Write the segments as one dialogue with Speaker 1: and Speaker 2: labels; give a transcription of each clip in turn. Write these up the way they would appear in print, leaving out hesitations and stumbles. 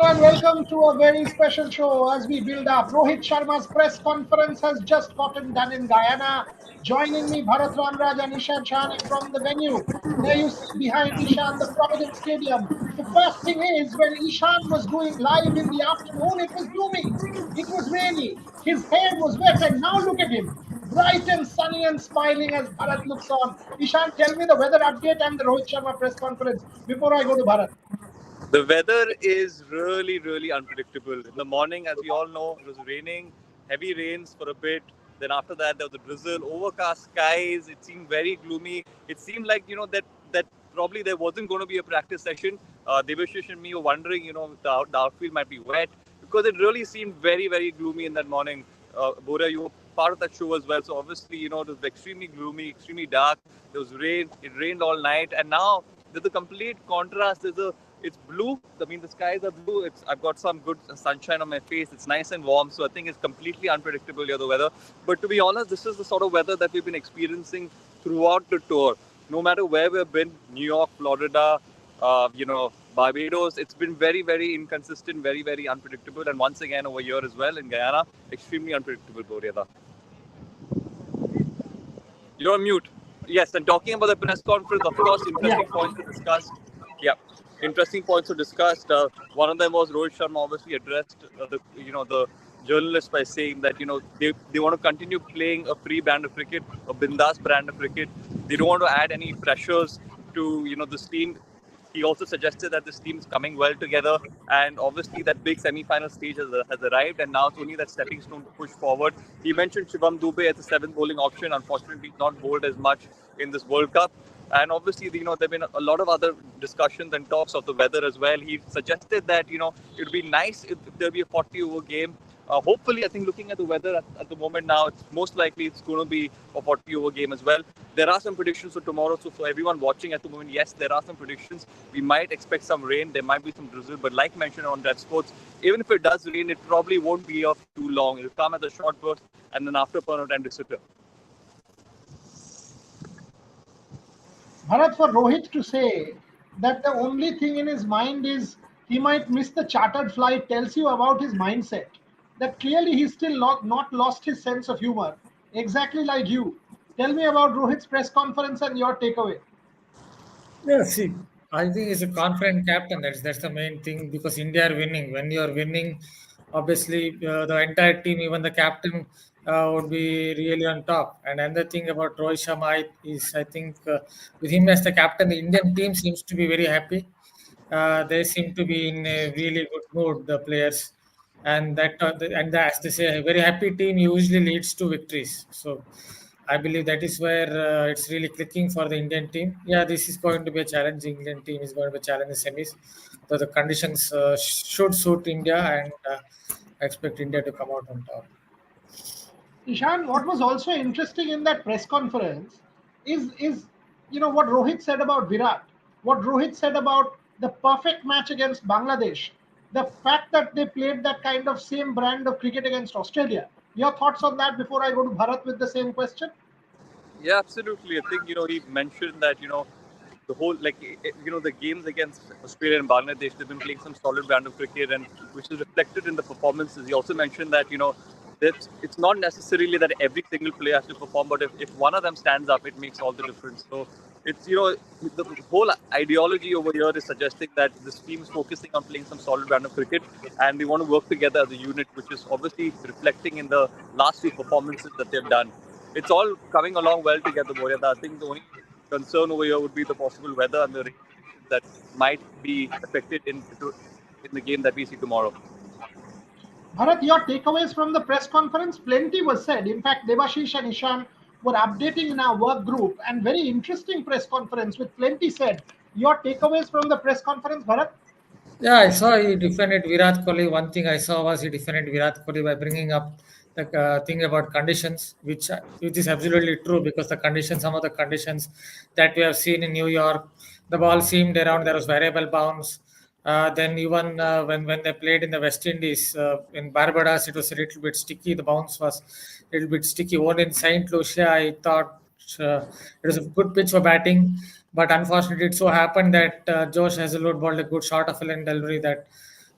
Speaker 1: Hello and welcome to a very special show as we build up. Rohit Sharma's press conference has just gotten done in Guyana. Joining me, Bharat Ramraj and Ishan Shahani from the venue. There you see behind Ishan the Providence Stadium. The first thing is, when Ishan was doing live in the afternoon, it was gloomy. It was rainy. His hair was wet, and now look at him. Bright and sunny and smiling as Bharat looks on. Ishan, tell me the weather update and the Rohit Sharma press conference before I go to Bharat.
Speaker 2: The weather is really unpredictable. In the morning, as we all know, it was raining, heavy rains for a bit. Then after that, there was a drizzle, overcast skies. It seemed very gloomy. It seemed like that probably there wasn't going to be a practice session. Devashish and me were wondering, the outfield might be wet because it really seemed very gloomy in that morning. Bora, you were part of that show as well, so obviously, it was extremely gloomy, extremely dark. There was rain. It rained all night, and now there's a complete contrast. It's blue. I mean, the skies are blue. I've got some good sunshine on my face. It's nice and warm. So I think it's completely unpredictable here, the weather. But to be honest, this is the sort of weather that we've been experiencing throughout the tour. No matter where we've been, New York, Florida, Barbados, it's been very inconsistent, very unpredictable. And once again over here as well in Guyana, extremely unpredictable, Boryada. You're on mute. Yes, and talking about the press conference, of course, interesting points to discuss. Yeah. Interesting points to discuss. One of them was Rohit Sharma obviously addressed the journalists by saying that they want to continue playing a free brand of cricket, a bindas brand of cricket. They don't want to add any pressures to this team. He also suggested that this team is coming well together, and obviously that big semi-final stage has arrived, and now it's only that stepping stone to push forward. He mentioned Shivam Dube as a seventh bowling option. Unfortunately, he's not bowled as much in this World Cup. And obviously, there've been a lot of other discussions and talks of the weather as well. He suggested that, it would be nice if there'll be a 40-over game. Hopefully, I think looking at the weather at the moment now, it's most likely it's going to be a 40-over game as well. There are some predictions for tomorrow. So for everyone watching at the moment, yes, there are some predictions. We might expect some rain. There might be some drizzle. But like mentioned on Red Sports, even if it does rain, it probably won't be of too long. It'll come at a short burst and then after a point of time disappear.
Speaker 1: Bharat, for Rohit to say that the only thing in his mind is he might miss the chartered flight tells you about his mindset. That clearly he's still not lost his sense of humor. Exactly like you. Tell me about Rohit's press conference and your takeaway.
Speaker 3: Yeah, see, I think he's a confident captain. That's the main thing because India are winning. When you are winning, obviously the entire team, even the captain, would be really on top. And another thing about Rohit Sharma is, I think, with him as the captain, the Indian team seems to be very happy. They seem to be in a really good mood, the players, and as they say, a very happy team usually leads to victories. So I believe that is where it's really clicking for the Indian team. Yeah, this is going to be a challenging Indian team is going to be a challenging semis. So the conditions should suit India, and I expect India to come out on top.
Speaker 1: Ishan, what was also interesting in that press conference is what Rohit said about Virat, what Rohit said about the perfect match against Bangladesh, the fact that they played that kind of same brand of cricket against Australia. Your thoughts on that before I go to Bharat with the same question?
Speaker 2: Yeah, absolutely. I think, he mentioned that, the whole, the games against Australia and Bangladesh, they've been playing some solid brand of cricket, and which is reflected in the performances. He also mentioned that, that it's not necessarily that every single player has to perform, but if one of them stands up, it makes all the difference. So it's, the whole ideology over here is suggesting that this team is focusing on playing some solid brand of cricket, and they want to work together as a unit, which is obviously reflecting in the last few performances that they've done. It's all coming along well together, Boryada. I think the only concern over here would be the possible weather and the rain conditions that might be affected in the game that we see tomorrow.
Speaker 1: Bharat, your takeaways from the press conference, plenty was said. In fact, Devashish and Ishan were updating in our work group, and very interesting press conference with plenty said. Your takeaways from the press conference, Bharat?
Speaker 3: Yeah, I saw he defended Virat Kohli. One thing I saw was he defended Virat Kohli by bringing up the thing about conditions, which is absolutely true because some of the conditions that we have seen in New York, the ball seemed around, there was variable bounce. Then even when they played in the West Indies, in Barbados, it was a little bit sticky. The bounce was a little bit sticky. One in Saint Lucia, I thought it was a good pitch for batting, but unfortunately, it so happened that Josh Hazlewood bowled a good shot of a leg delivery that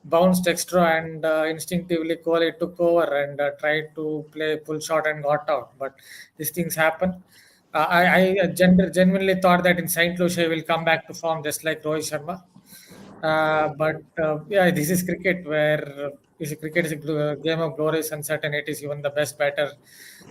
Speaker 3: bounced extra, and instinctively Kohli took over and tried to play pull shot and got out. But these things happen. I genuinely thought that in St. Lucia he will come back to form just like Rohit Sharma. But yeah, this is cricket where cricket is a game of glorious uncertainties. Even the best batter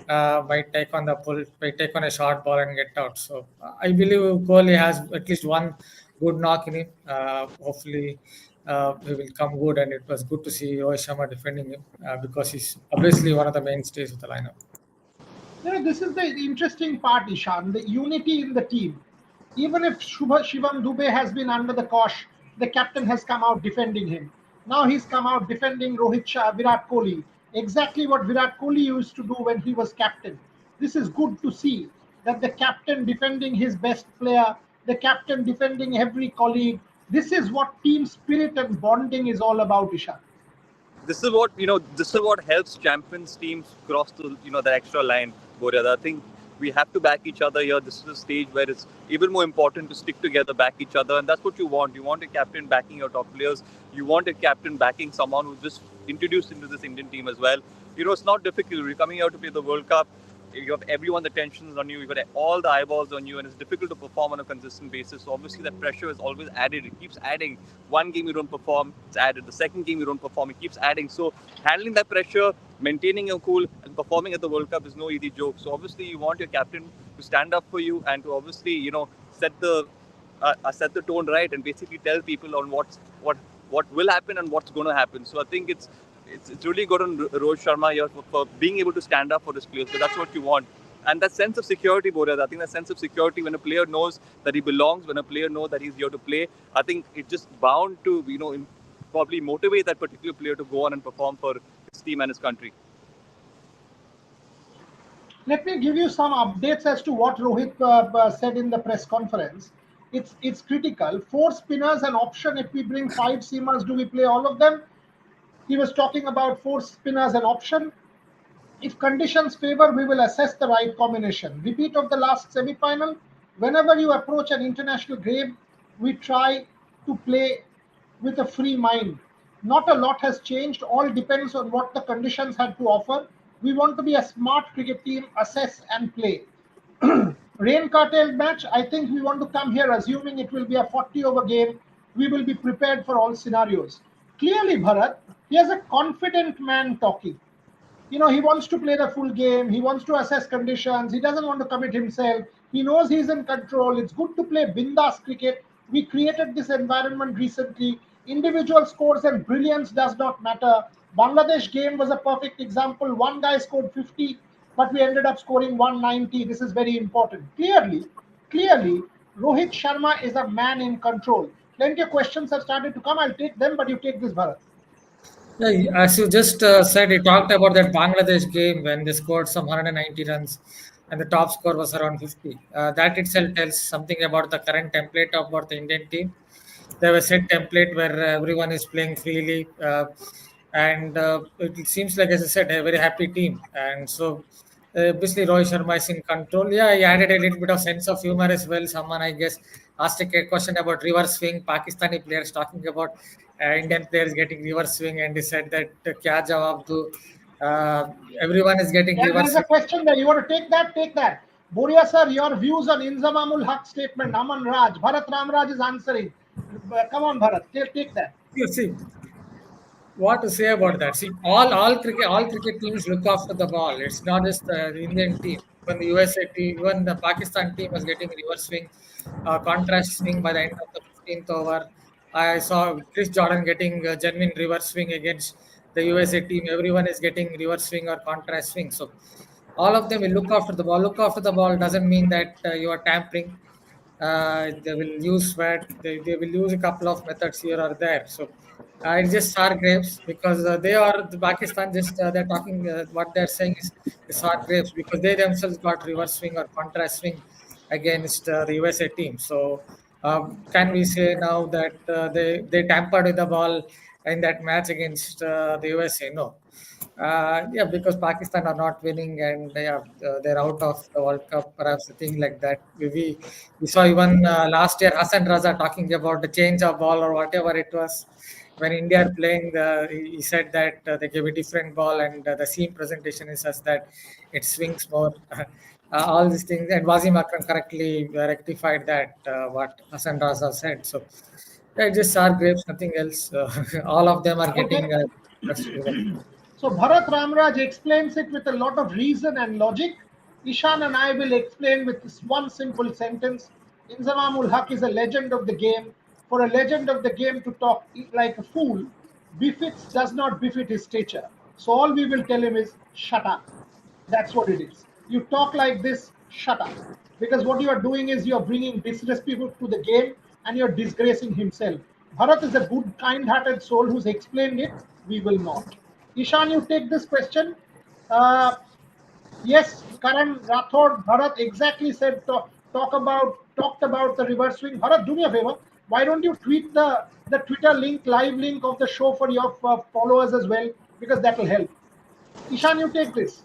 Speaker 3: might take on a short ball and get out. So I believe Kohli has at least one good knock in him. Hopefully, he will come good. And it was good to see Rohit Sharma defending him because he's obviously one of the mainstays of the lineup.
Speaker 1: This is the interesting part, Ishan, the unity in the team. Even if Shivam Dubey has been under the cosh, the captain has come out defending him. Now he's come out defending Virat Kohli. Exactly what Virat Kohli used to do when he was captain. This is good to see that the captain defending his best player, the captain defending every colleague. This is what team spirit and bonding is all about, Ishan.
Speaker 2: This is what This is what helps champions teams cross the that extra line, Boria. I think we have to back each other here. This is a stage where it's even more important to stick together, back each other, and that's what you want. You want a captain backing your top players. You want a captain backing someone who's just introduced into this Indian team as well. It's not difficult. You're coming out to play the World Cup. You have everyone's attention on you. You've got all the eyeballs on you, and it's difficult to perform on a consistent basis. So obviously, that pressure is always added. It keeps adding. One game you don't perform, it's added. The second game you don't perform, it keeps adding. So handling that pressure, maintaining your cool, and performing at the World Cup is no easy joke. So obviously, you want your captain to stand up for you and to obviously set the tone right and basically tell people on what will happen and what's going to happen. So I think it's really good on Rohit Sharma here for being able to stand up for his players. So that's what you want. And that sense of security, Boris, I think that sense of security when a player knows that he belongs, when a player knows that he's here to play, I think it's just bound to, probably motivate that particular player to go on and perform for his team and his country.
Speaker 1: Let me give you some updates as to what Rohit said in the press conference. It's critical. Four spinners an option. If we bring five seamers, do we play all of them? He was talking about four spinners an option. If conditions favor, we will assess the right combination. Repeat of the last semi-final. Whenever you approach an international game, we try to play with a free mind. Not a lot has changed. All depends on what the conditions had to offer. We want to be a smart cricket team, assess and play. Rain curtailed match, I think we want to come here assuming it will be a 40 over game. We will be prepared for all scenarios. Clearly, Bharat, he has a confident man talking. He wants to play the full game. He wants to assess conditions. He doesn't want to commit himself. He knows he's in control. It's good to play bindas cricket. We created this environment recently. Individual scores and brilliance does not matter. Bangladesh game was a perfect example. One guy scored 50, but we ended up scoring 190. This is very important. Clearly, Rohit Sharma is a man in control. Plenty of questions have started to come. I'll take them, but you take this, Bharat.
Speaker 3: Yeah, as you just said, he talked about that Bangladesh game when they scored some 190 runs and the top score was around 50. That itself tells something about the current template of what the Indian team. They have a set template where everyone is playing freely. And it seems like, as I said, a very happy team. And so, obviously, Rohit Sharma is in control. Yeah, he added a little bit of sense of humor as well. Someone, I guess, asked a question about reverse swing. Pakistani players talking about Indian players getting reverse swing, and he said that kya jawab do? Uh, everyone is getting
Speaker 1: Yeah, there
Speaker 3: reverse
Speaker 1: is a
Speaker 3: swing.
Speaker 1: question there. You want to take that? Take that. Boria sir, your views on Inzamamul Haq statement. Aman Raj. Bharat Ramraj is answering. Come on, Bharat. Take that.
Speaker 3: You see, what to say about that? See, all cricket teams look after the ball. It's not just the Indian team. Even the USA team, even the Pakistan team was getting reverse swing, contrast swing by the end of the 15th over. I saw Chris Jordan getting a genuine reverse swing against the USA team. Everyone is getting reverse swing or contrast swing. So all of them will look after the ball. Look after the ball doesn't mean that you are tampering. They will use sweat. They will use a couple of methods here or there. So it's just sour grapes because they are the Pakistan. Just they're talking. What they're saying is sour grapes because they themselves got reverse swing or contrast swing against the USA team. So can we say now that they tampered with the ball in that match against the USA? No. Yeah, because Pakistan are not winning and they're out of the World Cup, perhaps a thing like that. We saw even last year Hassan Raza talking about the change of ball or whatever it was. when India are playing, he said that they gave a different ball, and the seam presentation is such that it swings more. All these things, and Wasim Akram correctly rectified that what Hassan Raza said. So just our grapes, nothing else. All of them are
Speaker 1: Okay.
Speaker 3: getting best result.
Speaker 1: So Bharat Ramraj explains it with a lot of reason and logic. Ishan and I will explain with this one simple sentence. Inzamamul Haq is a legend of the game. For a legend of the game to talk like a fool does not befit his stature. So all we will tell him is shut up. That's what it is. You talk like this, shut up. Because what you are doing is you are bringing disrespect to the game and you're disgracing himself. Bharat is a good, kind hearted soul who's explained it. We will not. Ishan, you take this question. Uh, yes, Karan Rathod, Bharat exactly said talked about the reverse swing. Bharat, do me a favor. Why don't you tweet the Twitter link, live link of the show for your followers as well? Because that will help. Ishan, you take this.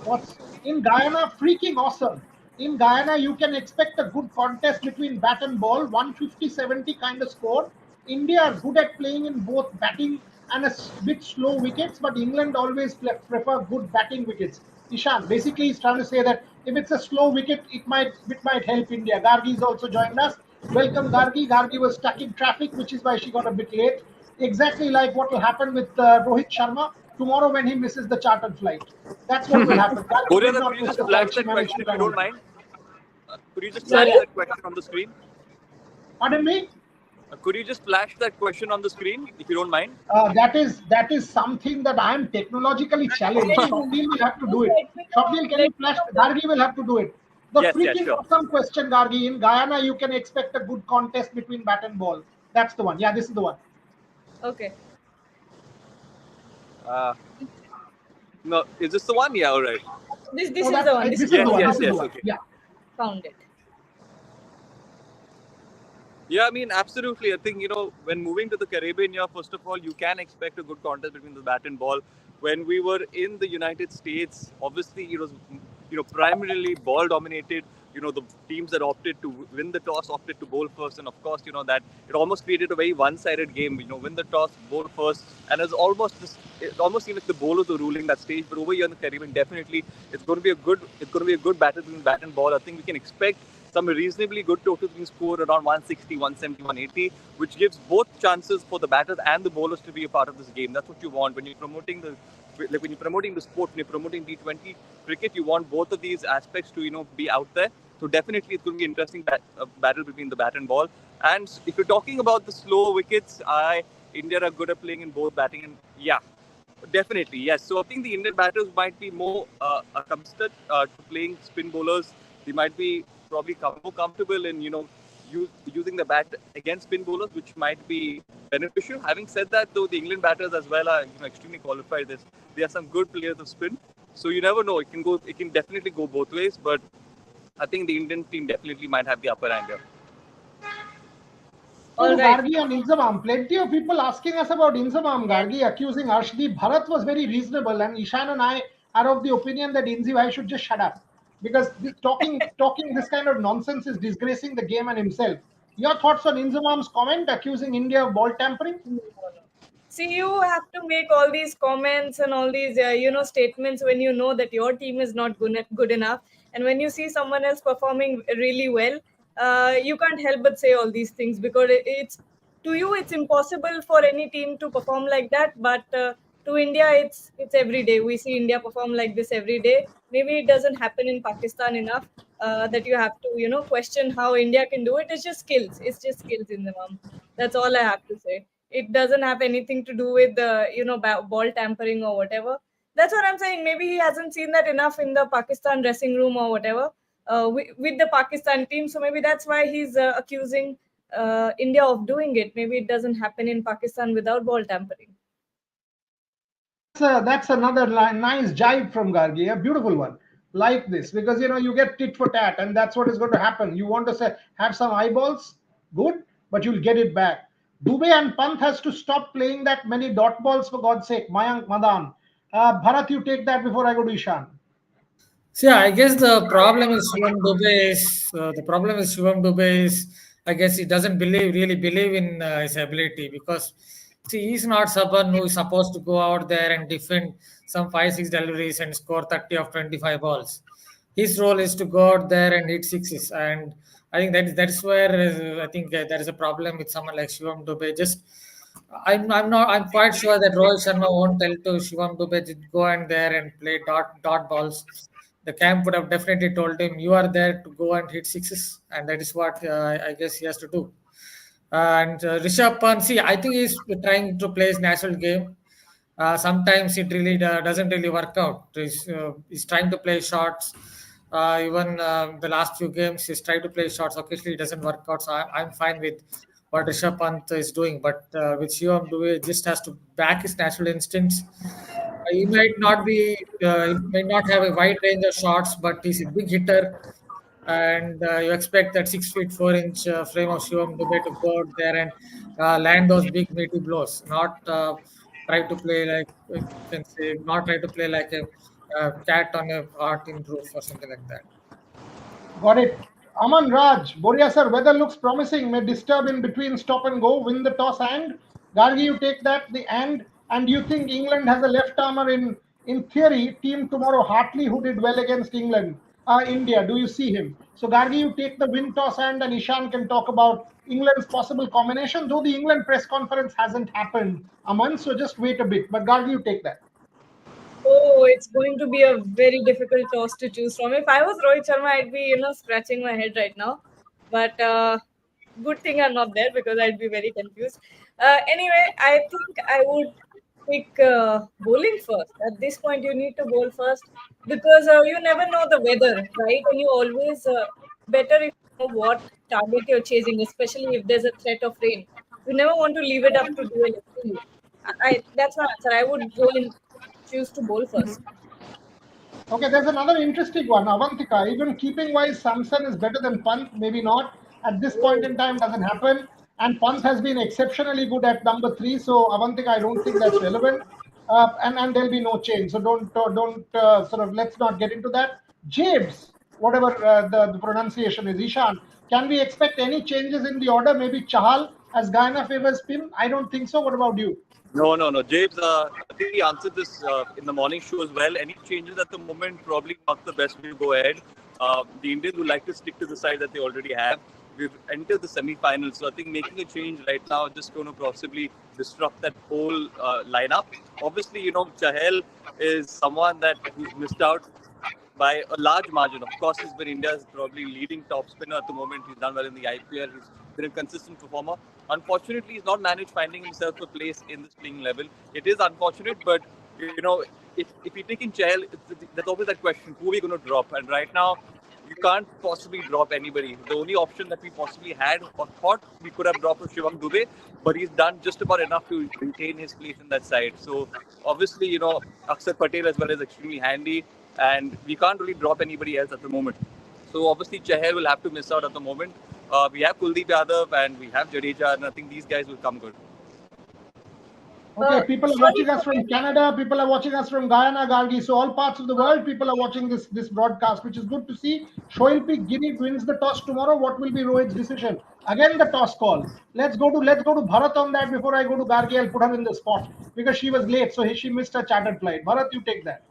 Speaker 1: What's in Guyana? Freaking awesome. In Guyana, you can expect a good contest between bat and ball, 150-70 kind of score. India are good at playing in both batting and bit slow wickets, but England always prefer good batting wickets. Ishan basically is trying to say that if it's a slow wicket, it might help India. Gargi's also joined us. Welcome, Gargi. Gargi was stuck in traffic, which is why she got a bit late. Exactly like what will happen with Rohit Sharma tomorrow when he misses the chartered flight. That's what will happen. Gargi did
Speaker 2: Oriana,
Speaker 1: not
Speaker 2: could you
Speaker 1: miss
Speaker 2: just
Speaker 1: the
Speaker 2: flash
Speaker 1: flight. She
Speaker 2: that
Speaker 1: managed
Speaker 2: question
Speaker 1: to
Speaker 2: if you
Speaker 1: come
Speaker 2: don't
Speaker 1: on.
Speaker 2: mind? Could you just
Speaker 1: Yeah,
Speaker 2: flash
Speaker 1: yeah.
Speaker 2: that question on the screen?
Speaker 1: Pardon me.
Speaker 2: Could you just flash that question on the screen if you don't mind?
Speaker 1: That is something that I am technologically challenged. Shopdeal will have to do it. Shopdeal, can you
Speaker 4: Let me
Speaker 1: flash?
Speaker 4: know.
Speaker 1: Gargi will have to do it. The
Speaker 2: Yes, yeah,
Speaker 1: freaking
Speaker 2: sure.
Speaker 1: awesome question, Gargi. In Guyana, you can expect a good contest between bat and ball. That's the one. Yeah, this is the one.
Speaker 4: Okay.
Speaker 2: Uh, no, is this the one? Yeah, all right.
Speaker 4: This
Speaker 1: Oh,
Speaker 4: is the one. This
Speaker 1: this
Speaker 4: is
Speaker 1: is
Speaker 4: the
Speaker 1: the
Speaker 2: Yes,
Speaker 1: one.
Speaker 4: one.
Speaker 1: This
Speaker 2: yes,
Speaker 1: is the
Speaker 2: yes.
Speaker 1: one.
Speaker 2: Okay.
Speaker 1: Yeah.
Speaker 4: Found it.
Speaker 2: Yeah, I mean, absolutely. I think, when moving to the Caribbean, first of all, you can expect a good contest between the bat and ball. When we were in the United States, obviously it was, primarily ball dominated. The teams that opted to win the toss opted to bowl first. And of course, that it almost created a very one-sided game. Win the toss, bowl first. And it almost seemed like the bowlers were ruling that stage. But over here in the Caribbean, definitely it's going to be a good battle between bat and ball. I think we can expect some reasonably good totals being scored around 160, 170, 180, which gives both chances for the batters and the bowlers to be a part of this game. That's what you want when you're promoting the sport, when you're promoting T20 cricket. You want both of these aspects to be out there. So definitely, it's going to be an interesting battle between the bat and ball. And if you're talking about the slow wickets, India are good at playing in both batting and definitely, yes. So I think the Indian batters might be more accustomed to playing spin bowlers. They might be probably more comfortable in using the bat against spin bowlers, which might be beneficial. Having said that, though, the England batters as well are extremely qualified. They are some good players of spin. So you never know. It can definitely go both ways. But I think the Indian team definitely might have the upper hand here.
Speaker 1: So
Speaker 4: All
Speaker 1: to
Speaker 4: right.
Speaker 1: Gargi and Inzamam, plenty of people asking us about Inzamam. Gargi accusing Arshdeep. Bharat was very reasonable, and Ishan and I are of the opinion that Inzi should just shut up because talking this kind of nonsense is disgracing the game and himself. Your thoughts on Inzamam's comment accusing India of ball tampering?
Speaker 4: No, no. See, you have to make all these comments and all these, statements when you know that your team is not good enough, and when you see someone else performing really well, you can't help but say all these things because it's to you it's impossible for any team to perform like that. But to India, it's every day. We see India perform like this every day. Maybe it doesn't happen in Pakistan enough that you have to question how India can do it. It's just skills. It's just skills in the mom. That's all I have to say. It doesn't have anything to do with the ball tampering or whatever. That's what I'm saying. Maybe he hasn't seen that enough in the Pakistan dressing room or whatever with the Pakistan team. So maybe that's why he's accusing India of doing it. Maybe it doesn't happen in Pakistan without ball tampering.
Speaker 1: That's another nice jibe from Gargi, a beautiful one. Like this, because you get tit for tat, and that's what is going to happen. You want to say have some eyeballs, good, but you'll get it back. Dubey and Pant has to stop playing that many dot balls for God's sake. Mayank Madan, Bharat, you take that before I go to Ishan.
Speaker 3: So yeah, I guess the problem is Shivam Dubey is I guess he doesn't really believe in his ability, because see, he's not someone who is supposed to go out there and defend some 5-6 deliveries and score 30 of 25 balls. His role is to go out there and hit sixes, and I think that's where I think there is a problem with someone like Shivam Dubey. Just I'm quite sure that Rohit Sharma won't tell to Shivam Dubey to go and there and play dot balls. The camp would have definitely told him, you are there to go and hit sixes, and that is what I guess he has to do. And Rishabh Pant, see, I think he's trying to play his natural game. Sometimes it really doesn't really work out. He's trying to play shots. Even the last few games, he's tried to play shots. Occasionally, it doesn't work out. So I'm fine with what Rishabh Pant is doing. But with Shivam Dubey, just has to back his natural instincts. He might not have a wide range of shots, but he's a big hitter, and you expect that 6 feet 4 inch frame of Shivam Dubey to go out there and land those big meaty blows, not try to play like you can say, not try to play like a cat on a tin roof or something like that.
Speaker 1: Got it. Aman Raj, Boria sir, weather looks promising. May disturb in between stop and go, win the toss and. Gargi, you take that, the and you think England has a left armour in theory, team tomorrow, Hartley, who did well against England, India. Do you see him? So Gargi, you take the win toss and Ishan can talk about England's possible combination, though the England press conference hasn't happened, Aman, so just wait a bit. But Gargi, you take that.
Speaker 4: Oh, it's going to be a very difficult toss to choose from. If I was Rohit Sharma, I'd be, scratching my head right now. But good thing I'm not there because I'd be very confused. Anyway, I think I would pick bowling first. At this point, you need to bowl first because you never know the weather, right? And you always better if you know what target you're chasing, especially if there's a threat of rain. You never want to leave it up to do anything. That's my answer. I would go and choose to bowl first.
Speaker 1: Okay, there's another interesting one. Avantika, even keeping wise, Samson is better than Pant. Maybe not. At this point in time, doesn't happen. And Pant has been exceptionally good at number 3. So Avantika, I don't think that's relevant. And there'll be no change. So don't sort of let's not get into that. James, whatever the pronunciation is, Ishan, can we expect any changes in the order? Maybe Chahal as Guyana favors spin? I don't think so. What about you?
Speaker 2: No. James, I think he answered this in the morning show as well. Any changes at the moment, probably not the best way to go ahead. The Indians would like to stick to the side that they already have. We've entered the semi-finals, so I think making a change right now is just going to possibly disrupt that whole lineup. Obviously, Chahal is someone who's missed out by a large margin. Of course, he's been India's probably leading top spinner at the moment. He's done well in the IPL. He's been a consistent performer. Unfortunately, he's not managed finding himself a place in this playing level. It is unfortunate, but if we take in Chahal, there's always that question: who are we going to drop? And right now, you can't possibly drop anybody. The only option that we possibly had or thought we could have dropped was Shivam Dubey, but he's done just about enough to retain his place in that side. So obviously, Akshar Patel as well is extremely handy, and we can't really drop anybody else at the moment. So obviously, Chahal will have to miss out at the moment. We have Kuldeep Yadav and we have Jadeja, and I think these guys will come good.
Speaker 1: Okay, people are watching us from Canada, people are watching us from Guyana, Gargi. So all parts of the world, people are watching this broadcast, which is good to see. Shoaib Guinea wins the toss tomorrow. What will be Rohit's decision? Again, the toss call. Let's go to Bharat on that before I go to Gargi. I'll put her in the spot because she was late, so she missed her chartered flight. Bharat, you take that.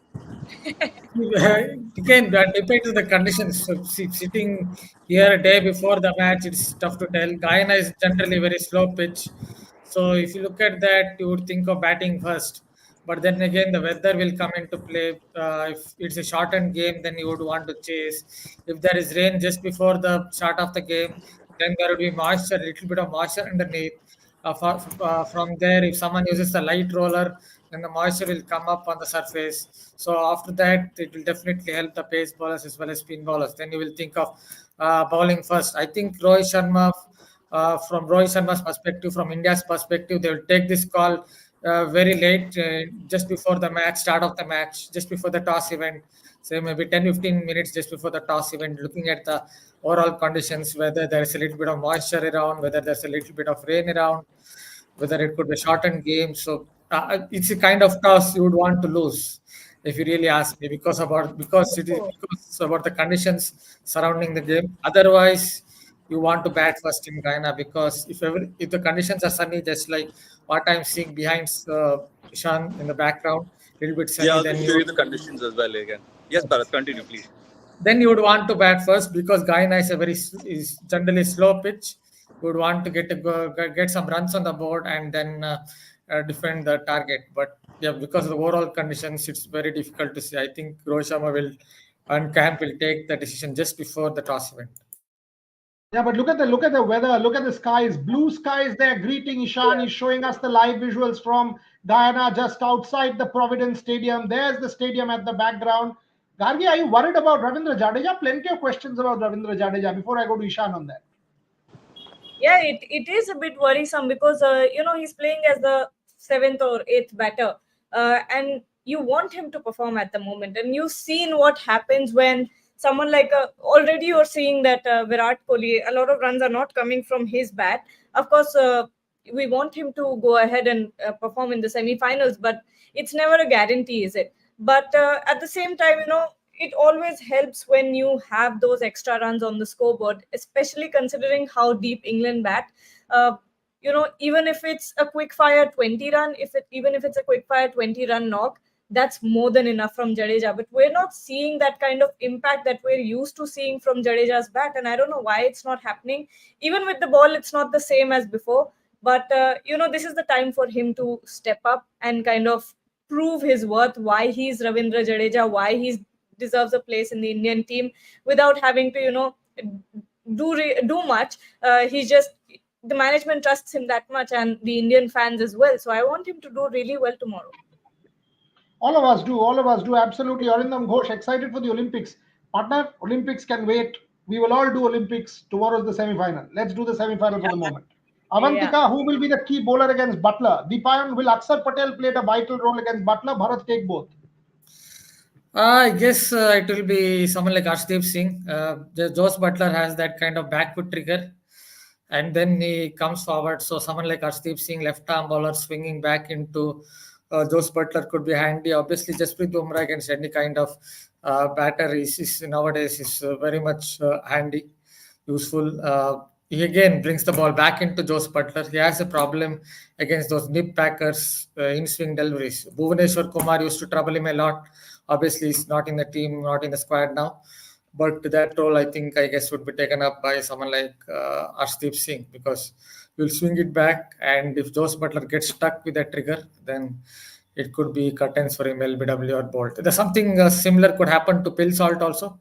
Speaker 3: Again, that depends on the conditions. So, sitting here a day before the match, it's tough to tell. Guyana is generally very slow pitch. So if you look at that, you would think of batting first. But then again, the weather will come into play. If it's a shortened game, then you would want to chase. If there is rain just before the start of the game, then there will be moisture, a little bit of moisture underneath. From there, if someone uses the light roller, then the moisture will come up on the surface. So after that, it will definitely help the pace bowlers as well as spin bowlers. Then you will think of bowling first. I think Rohit Sharma, from Rohit Sharma's perspective, from India's perspective, they will take this call very late, just before the match, start of the match, just before the toss event. So maybe 10-15 minutes just before the toss event, looking at the overall conditions, whether there is a little bit of moisture around, whether there's a little bit of rain around, whether it could be a shortened game. So it's a kind of toss you would want to lose, if you really ask me, because about the conditions surrounding the game. Otherwise, you want to bat first in Guyana, because if the conditions are sunny, just like what I'm seeing behind Ishan in the background, little bit
Speaker 2: Yeah,
Speaker 3: sunny,
Speaker 2: I'll just show you the conditions as well again. Yes, Bharat, continue, please.
Speaker 3: then you would want to bat first, because Guyana is is generally slow pitch. You would want to get some runs on the board and then defend the target. But yeah, because of the overall conditions, it's very difficult to say. I think Rohit Sharma will and camp will take the decision just before the toss event.
Speaker 1: Yeah, but look at the weather. Look at the skies. Blue skies there greeting Ishan. He's showing us the live visuals from Guyana just outside the Providence Stadium. There's the stadium at the background. Gargi, are you worried about Ravindra Jadeja? Plenty of questions about Ravindra Jadeja before I go to Ishan on that.
Speaker 4: Yeah, it is a bit worrisome because he's playing as the seventh or eighth batter, and you want him to perform at the moment. And you've seen what happens when someone like already you're seeing that Virat Kohli, a lot of runs are not coming from his bat. Of course, we want him to go ahead and perform in the semi-finals, but it's never a guarantee, is it? But at the same time, it always helps when you have those extra runs on the scoreboard, especially considering how deep England bat. Even if it's a quick fire 20 run, even if it's a quick fire 20 run knock, that's more than enough from Jadeja. But we're not seeing that kind of impact that we're used to seeing from Jadeja's bat, and I don't know why it's not happening. Even with the ball, it's not the same as before. But this is the time for him to step up and kind of prove his worth, why he's Ravindra Jadeja, why he deserves a place in the Indian team without having to, do much. He's just the management trusts him that much, and the Indian fans as well. So I want him to do really well tomorrow.
Speaker 1: All of us do. All of us do. Absolutely. Arindam Ghosh, excited for the Olympics. Partner, Olympics can wait. We will all do Olympics. Tomorrow's the semi-final. Let's do the semi-final for the moment. Avantika,
Speaker 4: Yeah.
Speaker 1: who will be the key bowler against Butler? Deepayan, will Akshar Patel play a vital role against Butler? Bharat, take both.
Speaker 3: I guess it will be someone like Arshdeep Singh. Josh Butler has that kind of backward trigger, and then he comes forward. So someone like Arshdeep Singh, left arm bowler, swinging back into Josh Butler could be handy. Obviously, Jasprit Bumrah against any kind of batter is nowadays is very much handy, useful. He again brings the ball back into Josh Butler. He has a problem against those nip packers, in swing deliveries. Bhuvaneshwar Kumar used to trouble him a lot. Obviously, he's not in the team, not in the squad now. But that role, I guess, would be taken up by someone like Arshdeep Singh, because you'll swing it back, and if Josh Butler gets stuck with that trigger, then it could be curtains for him, LBW or Bolt. There's something similar could happen to Pill Salt also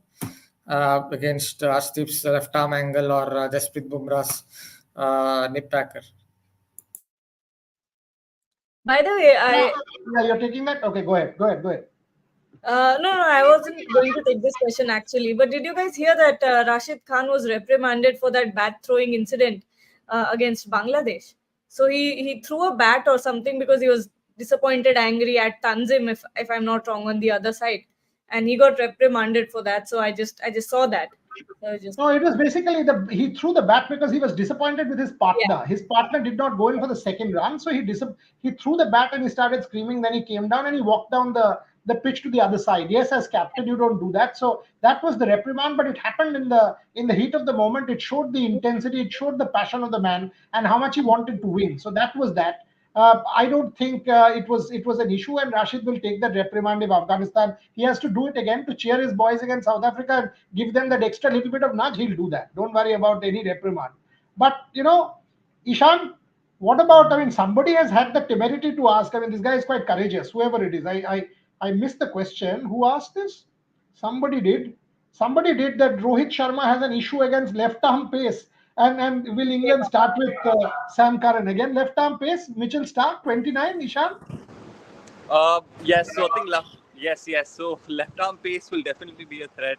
Speaker 3: against Arshdeep's left arm angle or Jasprit Bumrah's nip packer.
Speaker 4: By the way,
Speaker 1: Yeah, you're taking that? Okay, go ahead. Go ahead. Go ahead.
Speaker 4: No, I wasn't going to take this question actually. But did you guys hear that Rashid Khan was reprimanded for that bat throwing incident against Bangladesh? So he threw a bat or something because he was disappointed, angry at Tanzim, if I'm not wrong, on the other side, and he got reprimanded for that. So I just saw that. So
Speaker 1: No, it was basically he threw the bat because he was disappointed with his partner.
Speaker 4: Yeah.
Speaker 1: His partner did not go in for the second run, so he threw the bat and he started screaming. Then he came down and he walked down the pitch to the other side. Yes, as captain, you don't do that. So that was the reprimand, but it happened in the heat of the moment. It showed the intensity, it showed the passion of the man and how much he wanted to win. So that was that. I don't think it was an issue, and Rashid will take that reprimand if Afghanistan. He has to do it again to cheer his boys against South Africa and give them that extra little bit of nudge. He'll do that. Don't worry about any reprimand. But Ishan, what about? I mean, somebody has had the temerity to ask. I mean, this guy is quite courageous. Whoever it is, I missed the question. Who asked this? Somebody did. Somebody did that. Rohit Sharma has an issue against left arm pace. And will England start with Sam Curran again? Left arm pace, Mitchell Stark, 29, Ishan?
Speaker 2: Yes, so I think yes. So left arm pace will definitely be a threat.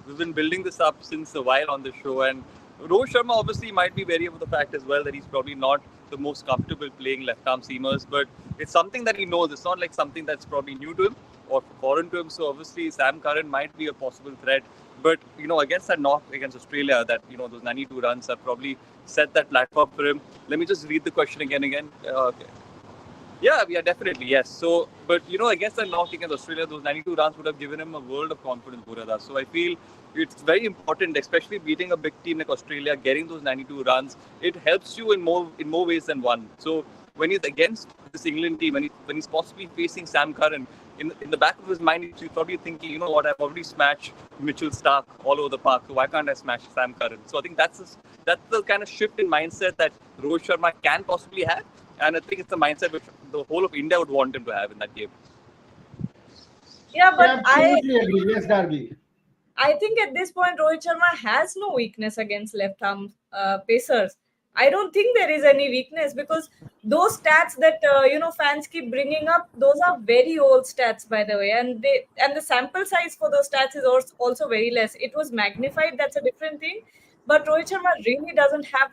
Speaker 2: We've been building this up since a while on the show, and Rohit Sharma obviously might be wary of the fact as well that he's probably not the most comfortable playing left arm seamers, but it's something that he knows. It's not like something that's probably new to him or foreign to him. So obviously Sam Curran might be a possible threat. But against that knock against Australia, that those 92 runs have probably set that platform for him. Let me just read the question again. Okay. Yeah, definitely, yes. So, but against the knock against Australia, those 92 runs would have given him a world of confidence, Burada. So I feel it's very important, especially beating a big team like Australia, getting those 92 runs. It helps you in more ways than one. So when he's against this England team, when he's possibly facing Sam Curran, in the back of his mind, he's probably thinking, you know what, I've already smashed Mitchell Stark all over the park, so why can't I smash Sam Curran? So I think that's the kind of shift in mindset that Rohit Sharma can possibly have. And I think it's the mindset which the whole of India would want him to have in that game.
Speaker 4: Yeah,
Speaker 1: I
Speaker 4: but
Speaker 1: absolutely agree. Yes, Gargi.
Speaker 4: I think at this point, Rohit Sharma has no weakness against left arm pacers. I don't think there is any weakness because those stats that fans keep bringing up, those are very old stats, by the way, and the sample size for those stats is also very less. It was magnified. That's a different thing. But Rohit Sharma really doesn't have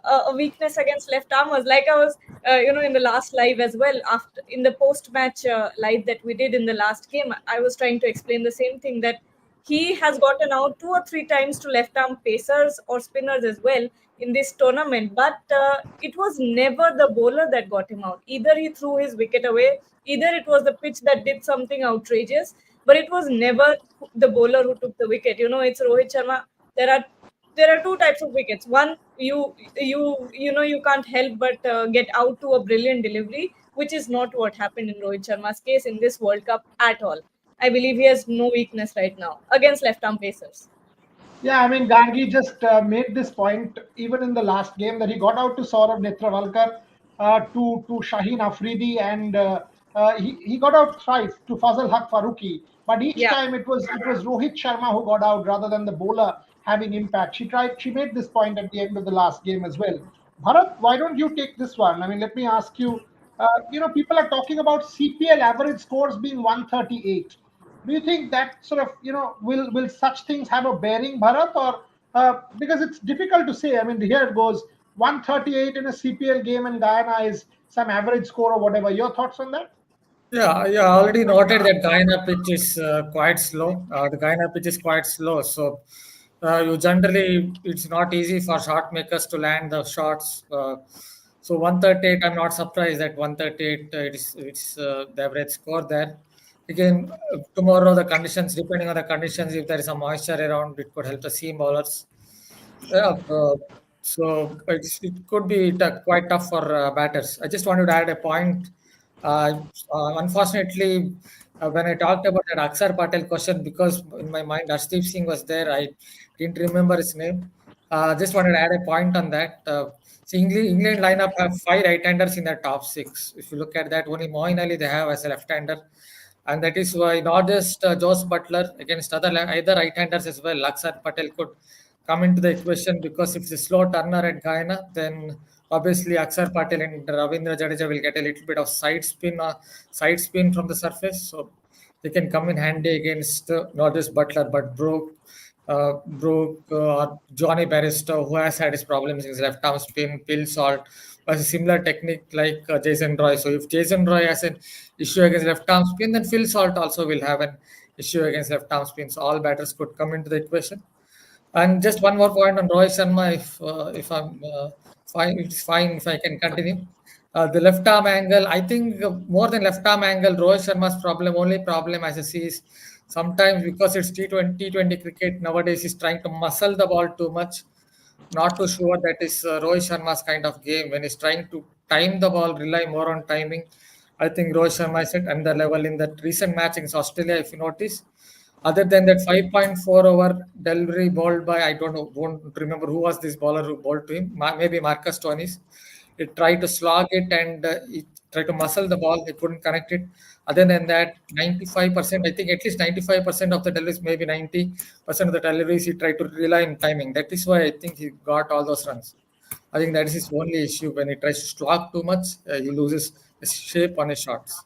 Speaker 4: a weakness against left armers. Like I was, in the last live as well. After in the post match live that we did in the last game, I was trying to explain the same thing that he has gotten out 2 or 3 times to left arm pacers or spinners as well in this tournament. But it was never the bowler that got him out. Either he threw his wicket away, either it was the pitch that did something outrageous, but it was never the bowler who took the wicket. It's Rohit Sharma. There are two types of wickets. One, you can't help but get out to a brilliant delivery, which is not what happened in Rohit Sharma's case in this World Cup at all. I believe he has no weakness right now against left arm pacers.
Speaker 1: Yeah, I mean, Gargi just made this point even in the last game that he got out to Saurav Netravalkar, to Shaheen Afridi, and he got out thrice to Fazal Haq Faruqi. But each
Speaker 4: Yeah.
Speaker 1: time it was Rohit Sharma who got out rather than the bowler having impact. She made this point at the end of the last game as well. Bharat, why don't you take this one? I mean, let me ask you. People are talking about CPL average scores being 138. Do you think that sort of will such things have a bearing, Bharat, or because it's difficult to say? I mean, here it goes 138 in a CPL game in Guyana is some average score or whatever. Your thoughts on that?
Speaker 3: Yeah, yeah. I already noted that Guyana pitch is quite slow. The Guyana pitch is quite slow, so you generally it's not easy for shot makers to land the shots. So 138, I'm not surprised that 138 it's the average score there. Again, tomorrow the conditions, depending on the conditions, if there is a moisture around, it could help the seam bowlers. Yeah, it could be quite tough for batters. I just wanted to add a point. Unfortunately, when I talked about that Aksar Patel question, because in my mind Arshdeep Singh was there, I didn't remember his name. Just wanted to add a point on that. See, England lineup have 5 right-handers in their top 6. If you look at that, only Moeen Ali they have as a left-hander, and that is why not just Josh Butler against either right-handers as well. Aksar Patel could come into the equation because if it's a slow turner at Guyana, then obviously Aksar Patel and Ravindra Jadeja will get a little bit of side spin from the surface, so they can come in handy against not just Butler but Brooke or Johnny Barrister, who has had his problems in his left arm spin. Phil Salt has a similar technique like Jason Roy. So if Jason Roy has an issue against left arm spin, then Phil Salt also will have an issue against left arm spin. So all batters could come into the equation. And just one more point on Rohit Sharma, if I'm fine, it's fine if I can continue. The left arm angle, I think more than left arm angle, Rohit Sharma's only problem as I see is sometimes because it's T20 cricket nowadays, he's trying to muscle the ball too much. Not too sure that is Rohit Sharma's kind of game. When he's trying to time the ball, rely more on timing. I think Rohit Sharma is at under level in that recent match against Australia, if you notice. Other than that 5.4 over delivery bowled by, I don't know, won't remember who was this bowler who bowled to him. Maybe Marcus Stoinis. He tried to slog it and he tried to muscle the ball. He couldn't connect it. Other than that, 95%, I think at least 95% of the deliveries, maybe 90% of the deliveries, he tried to rely on timing. That is why I think he got all those runs. I think that is his only issue. When he tries to slog too much, he loses his shape on his shots.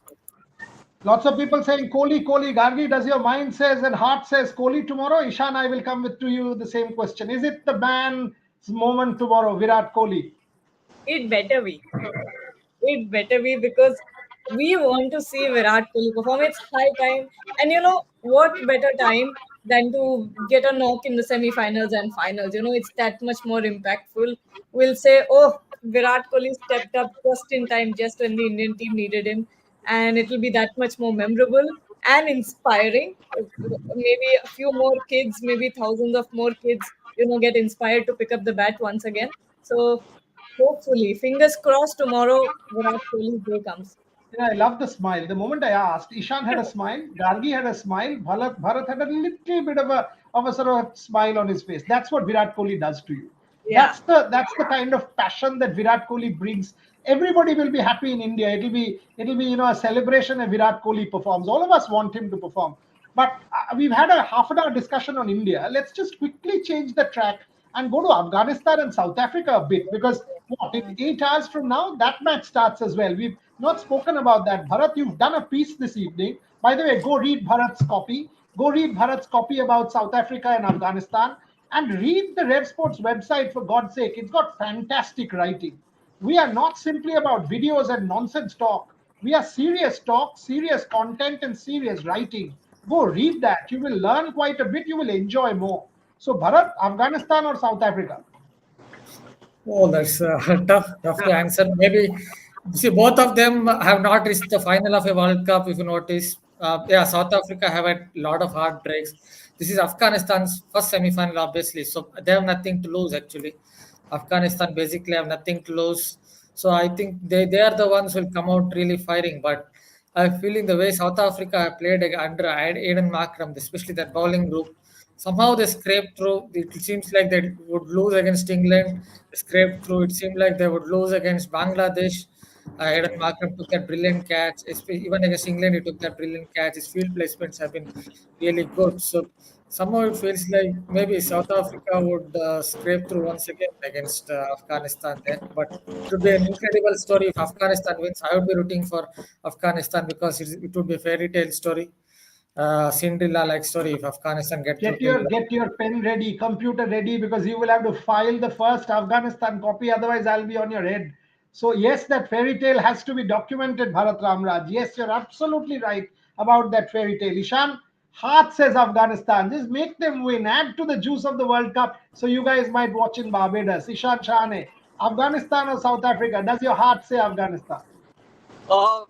Speaker 1: Lots of people saying Kohli, Kohli, Gargi. Does your mind says and heart says Kohli tomorrow? Ishan, I will come with to you the same question. Is it the man's moment tomorrow, Virat Kohli?
Speaker 4: It better be. It better be because we want to see Virat Kohli perform. It's high time. And you know what better time than to get a knock in the semi-finals and finals. It's that much more impactful. We'll say, oh, Virat Kohli stepped up just in time, just when the Indian team needed him, and it will be that much more memorable and inspiring. Maybe a few more kids, maybe thousands of more kids, get inspired to pick up the bat once again. So hopefully, fingers crossed, tomorrow Virat Kohli's day comes.
Speaker 1: Yeah, I love the smile. The moment I asked, Ishan had a smile, Gargi had a smile, Bharat had a little bit of a sort of smile on his face. That's what Virat Kohli does to you.
Speaker 4: Yeah.
Speaker 1: That's the kind of passion that Virat Kohli brings. Everybody will be happy in India. It'll be a celebration if Virat Kohli performs. All of us want him to perform. But we've had a half an hour discussion on India. Let's just quickly change the track and go to Afghanistan and South Africa a bit, because what, in 8 hours from now that match starts as well. We've not spoken about that. Bharat, you've done a piece this evening. By the way, go read Bharat's copy. Go read Bharat's copy about South Africa and Afghanistan, and read the Red Sports website, for God's sake. It's got fantastic writing. We are not simply about videos and nonsense talk. We are serious talk, serious content, and serious writing. Go read that. You will learn quite a bit. You will enjoy more. So, Bharat, Afghanistan or South Africa?
Speaker 3: Oh, that's tough to answer. Maybe see both of them have not reached the final of a World Cup. If you notice, yeah, South Africa have a lot of heartbreaks. This is Afghanistan's first semi-final, obviously, so they have nothing to lose. Actually, Afghanistan basically have nothing to lose. So I think they are the ones who will come out really firing. But I'm feeling the way South Africa have played under Aiden Markram, especially that bowling group. Somehow they scraped through. It seems like they would lose against England. They scraped through. It seemed like they would lose against Bangladesh. Eden Markram took that brilliant catch. Even against England, he took that brilliant catch. His field placements have been really good. So somehow it feels like maybe South Africa would scrape through once again against Afghanistan there. But it would be an incredible story if Afghanistan wins. I would be rooting for Afghanistan because it would be a fairy tale story, Cinderella like story if Afghanistan get through to.
Speaker 1: Get your pen ready, computer ready, because you will have to file the first Afghanistan copy. Otherwise, I'll be on your head. So yes, that fairy tale has to be documented, Bharat Ramraj. Yes, you're absolutely right about that fairy tale. Ishan, heart says Afghanistan. Just make them win. Add to the juice of the World Cup, so you guys might watch in Barbados. Ishan Shahane, Afghanistan or South Africa? Does your heart say Afghanistan?
Speaker 2: To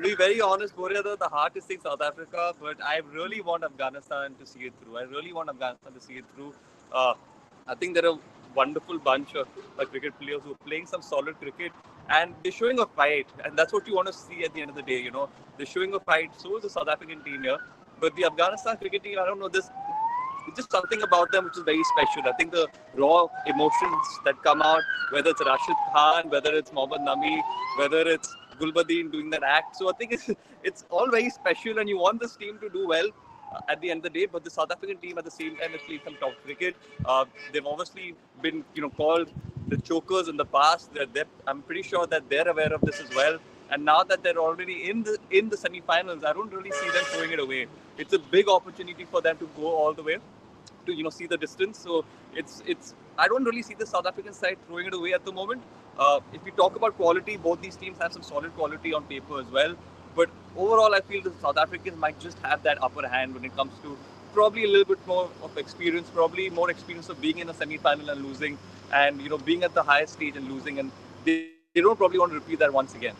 Speaker 2: be very honest, Boria, the heart is saying South Africa, but I really want Afghanistan to see it through. I really want Afghanistan to see it through. I think they're a wonderful bunch of cricket players who are playing some solid cricket, and they're showing a fight, and that's what you want to see at the end of the day. They're showing a fight. So is the South African team here, but the Afghanistan cricket team, I don't know, this it's just something about them which is very special. I think the raw emotions that come out, whether it's Rashid Khan, whether it's Mohammad Nami, whether it's Gulbadin doing that act. So I think it's all very special, and you want this team to do well at the end of the day. But the South African team at the same time has played some top cricket. They've obviously been called the chokers in the past. I'm pretty sure that they're aware of this as well. And now that they're already in the semi-finals, I don't really see them throwing it away. It's a big opportunity for them to go all the way to see the distance. So it's I don't really see the South African side throwing it away at the moment. If we talk about quality, both these teams have some solid quality on paper as well. But overall, I feel the South Africans might just have that upper hand when it comes to probably a little bit more of experience, probably more experience of being in a semi-final and losing, and being at the highest stage and losing, and they don't probably want to repeat that once again.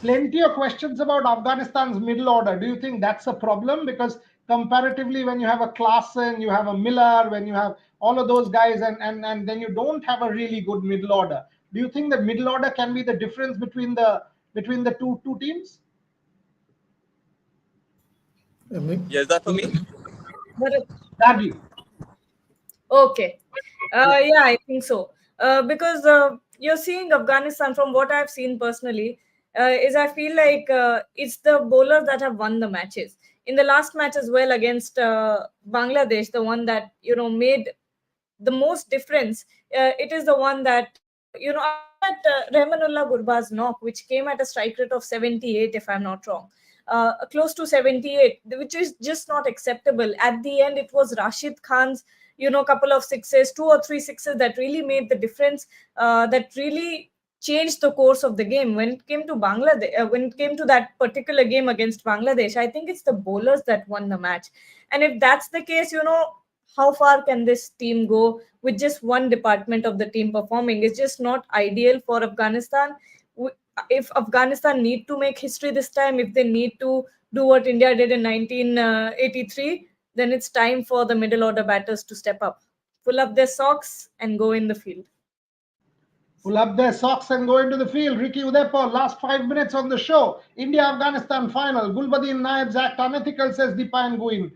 Speaker 1: Plenty of questions about Afghanistan's middle order. Do you think that's a problem? Because comparatively, when you have a Klaasen, you have a Miller, when you have all of those guys, and then you don't have a really good middle order. Do you think the middle order can be the difference between the two teams?
Speaker 2: Yeah, is that for me?
Speaker 1: Dargi.
Speaker 4: Okay. Yeah, I think so. Because you're seeing Afghanistan, from what I've seen personally, is I feel like it's the bowlers that have won the matches. In the last match as well against Bangladesh, the one that made the most difference, it is the one that after that Rahmanullah Gurba's knock, which came at a strike rate of 78, if I'm not wrong, close to 78, which is just not acceptable. At the end, it was Rashid Khan's couple of sixes, 2 or 3 sixes that really made the difference, that really changed the course of the game. When it came to Bangladesh, when it came to that particular game against Bangladesh, I think it's the bowlers that won the match. And if that's the case, how far can this team go with just one department of the team performing? It's just not ideal for Afghanistan. If Afghanistan need to make history this time, if they need to do what India did in 1983, then it's time for the middle order batters to step up, pull up their socks, and go in the field.
Speaker 1: Pull up their socks and go into the field. Ricky Udaipur, last 5 minutes on the show. India-Afghanistan final. Gulbuddin Naib's act unethical, says Dipan Guin.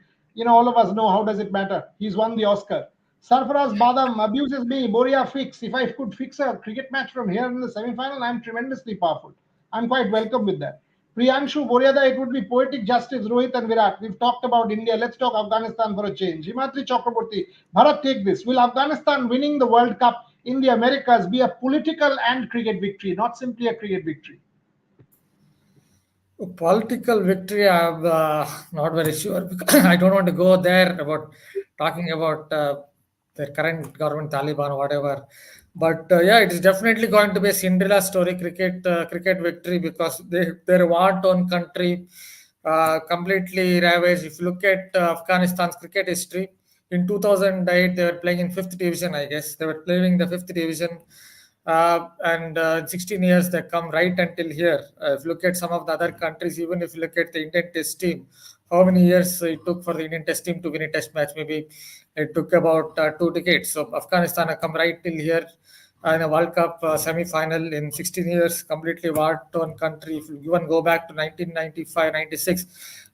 Speaker 1: All of us know, how does it matter? He's won the Oscar. Sarfaraz Badam abuses me. Boria fix. If I could fix a cricket match from here in the semi-final, I'm tremendously powerful. I'm quite welcome with that. Priyanshu Boryada, it would be poetic justice, Rohit and Virat. We've talked about India. Let's talk Afghanistan for a change. Himatri Chakraborty, Bharat, take this. Will Afghanistan winning the World Cup in the Americas be a political and cricket victory, not simply a cricket victory?
Speaker 3: Political victory, I'm not very sure. Because I don't want to go there about talking about the current government, Taliban, or whatever. But yeah, it is definitely going to be a Cinderella story cricket victory, because their war-torn country completely ravaged. If you look at Afghanistan's cricket history, in 2008 they were playing in fifth division. I guess they were playing the fifth division. And 16 years they come right until here. If you look at some of the other countries, even if you look at the Indian Test team, how many years it took for the Indian Test team to win a Test match? Maybe it took about 2 decades. So Afghanistan have come right till here in a World Cup semi-final in 16 years, completely war-torn country. If you even go back to 1995, 96,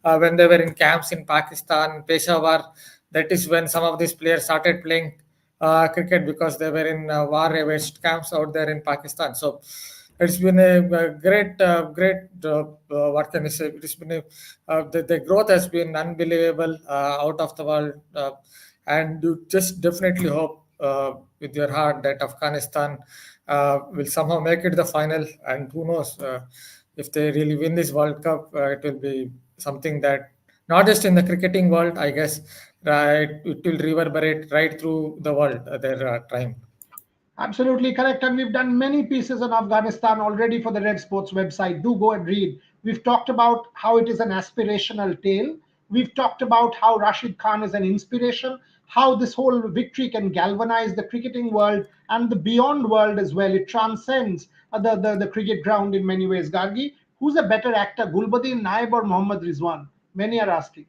Speaker 3: when they were in camps in Pakistan, Peshawar, that is when some of these players started playing cricket, because they were in war-ravaged camps out there in Pakistan. So it's been a great, what can I say? It's been the growth has been unbelievable, out of the world, and you just definitely hope with your heart that Afghanistan will somehow make it to the final. And who knows, if they really win this World Cup, it will be something that not just in the cricketing world, I guess, right, it will reverberate right through the world, their triumph.
Speaker 1: Absolutely correct. And we've done many pieces on Afghanistan already for the Red Sports website. Do go and read. We've talked about how it is an aspirational tale. We've talked about how Rashid Khan is an inspiration, how this whole victory can galvanize the cricketing world and the beyond world as well. It transcends the cricket ground in many ways. Gargi, who's a better actor, Gulbuddin Naib or Mohammad Rizwan? Many are asking.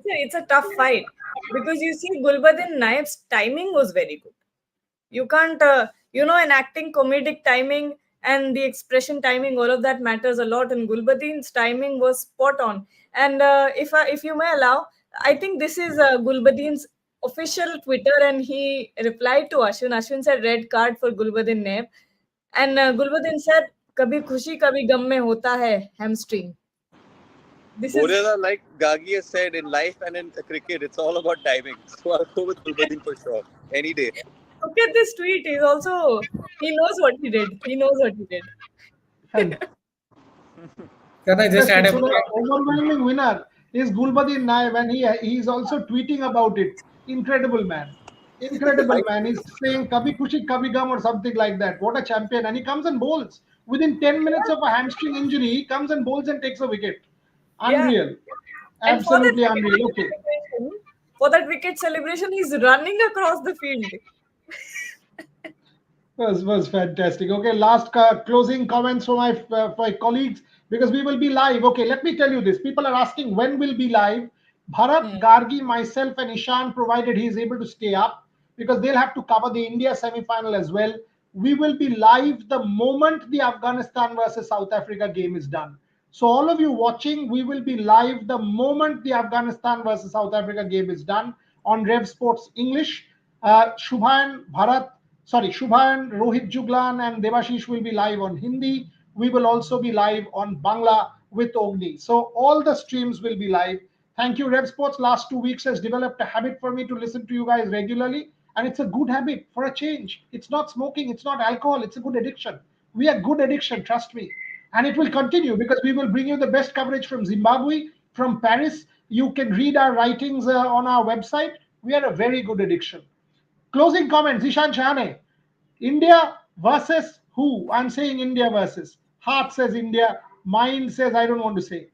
Speaker 4: It's a tough fight, because you see, Gulbuddin Naib's timing was very good. You can't, in acting, comedic timing and the expression timing, all of that matters a lot. And Gulbuddin's timing was spot on. And if you may allow, I think this is Gulbuddin's official Twitter, and he replied to Ashwin. Ashwin said red card for Gulbuddin Naib, and Gulbuddin said, "Kabhi khushi, kabhi gum mein hota hai hamstring." This is
Speaker 2: Boryada, like Gagi has said, in life and in cricket, it's all about timing. So I'll go with Gulbuddin for sure, any day.
Speaker 4: Look at this tweet. He knows what he did. He knows what he did.
Speaker 1: And
Speaker 3: Can I just add a
Speaker 1: so the
Speaker 3: point?
Speaker 1: overwhelming winner is Gulbuddin Naib, and he's also tweeting about it. Incredible man. Incredible man. He's saying Kabhi Khushi Kabhi Gum or something like that. What a champion. And he comes and bowls. Within 10 minutes of a hamstring injury, he comes and bowls and takes a wicket.
Speaker 4: Yeah.
Speaker 1: Unreal.
Speaker 4: And
Speaker 1: Absolutely unreal. Okay.
Speaker 4: For that wicket celebration, he's running across the field.
Speaker 1: Was fantastic. Okay, last closing comments from my colleagues, because we will be live. Okay, let me tell you this. People are asking when we'll be live. Bharat, Gargi, myself, and Ishan, provided he is able to stay up, because they'll have to cover the India semi-final as well. We will be live the moment the Afghanistan versus South Africa game is done. So all of you watching, we will be live the moment the Afghanistan versus South Africa game is done on Rev Sports English. Shubhan, Rohit Juglan, and Devashish will be live on Hindi. We will also be live on Bangla with Ogni. So all the streams will be live. Thank you, Rev Sports. Last 2 weeks has developed a habit for me to listen to you guys regularly. And it's a good habit for a change. It's not smoking, it's not alcohol, it's a good addiction. We are good addiction, trust me. And it will continue, because we will bring you the best coverage from Zimbabwe, from Paris. You can read our writings on our website. We are a very good addiction. Closing comments, Ishan Chahane. India Versus who? I'm saying India versus. Heart says India. Mind says I don't want to say.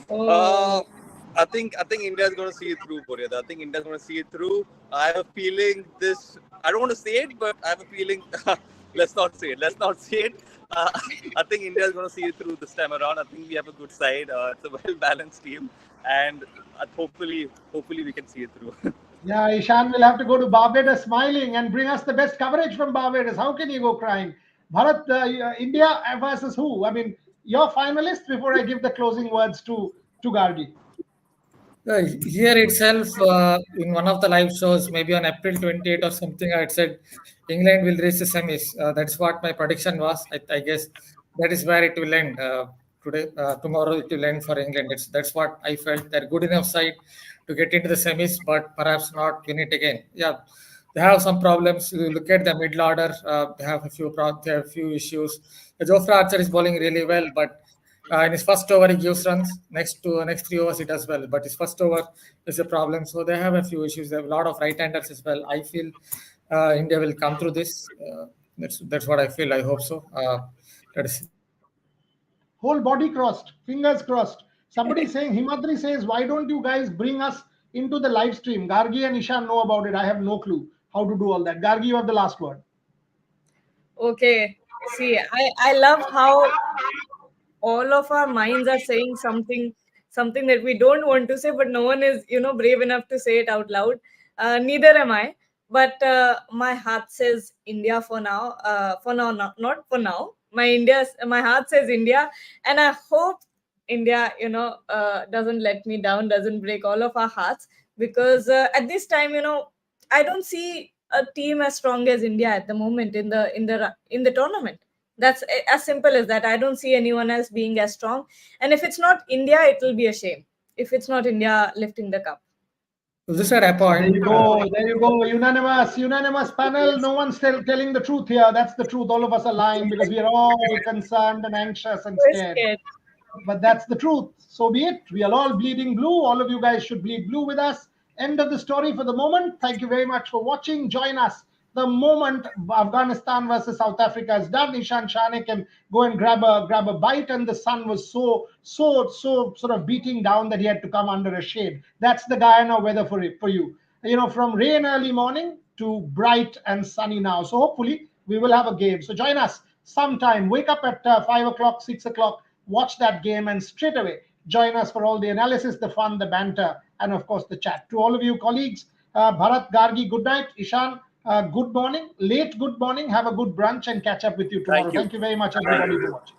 Speaker 2: Uh,
Speaker 4: Oh,
Speaker 2: I think India is going to see it through, Boryada. I think India is going to see it through. I have a feeling this. I don't want to say it, but I have a feeling. Let's not say it. Let's not say it. Uh, I think India is going to see it through this time around. I think we have a good side. It's a well balanced team, and hopefully we can see it through.
Speaker 1: Yeah, Ishan will have to go to Barbados smiling and bring us the best coverage from Barbados. How can you go crying? Bharat, India versus who? I mean, your finalist before I give the closing words to Gargi.
Speaker 3: Here itself, in one of the live shows, maybe on April 28 or something, I had said England will reach the semis. That's what my prediction was. I guess that is where it will end. Tomorrow it will end for England. That's what I felt. They're good enough side to get into the semis, but perhaps not win it again. Yeah, they have some problems. You look at the middle order. They have a few issues. Jofra Archer is bowling really well, but in his first over, he gives runs. Next 3 overs, he does well. But his first over is a problem. So they have a few issues. They have a lot of right-handers as well. I feel India will come through this. That's what I feel. I hope so. That is.
Speaker 1: Whole body crossed, fingers crossed. Somebody saying, Himadri says, why don't you guys bring us into the live stream? Gargi and Ishan know about it. I have no clue how to do all that. Gargi, you have the last word.
Speaker 4: okay. See, I love how all of our minds are saying something that we don't want to say, but no one is brave enough to say it out loud. Neither am I, but my heart says India for now. For now, not for now. My heart says India, and I hope India doesn't let me down, doesn't break all of our hearts, because at this time, I don't see a team as strong as India at the moment in the tournament. That's as simple as that. I don't see anyone else being as strong. And if it's not India, it will be a shame if it's not India lifting the cup.
Speaker 3: This at a
Speaker 1: So there
Speaker 3: point.
Speaker 1: you go. There you go. Unanimous panel. No one's telling the truth here. That's the truth. All of us are lying because we are all concerned and anxious and
Speaker 4: We're
Speaker 1: scared.
Speaker 4: scared.
Speaker 1: But that's the truth. So be it. We are all bleeding blue. All of you guys should bleed blue with us. End of the story for the moment. Thank you very much for watching. Join us the moment Afghanistan versus South Africa is done. Ishan Shane can go and grab a bite, and the sun was so sort of beating down that he had to come under a shade. That's the Guyana weather for you. From rain early morning to bright and sunny now. So hopefully we will have a game. So join us sometime. Wake up at 5 o'clock, 6 o'clock. Watch that game and straight away join us for all the analysis, the fun, the banter, and of course the chat. To all of you colleagues, Bharat, Gargi, good night. Ishan, good morning. Late good morning. Have a good brunch and catch up with you tomorrow.
Speaker 2: Thank you.
Speaker 1: Thank you very much, everybody, for watching.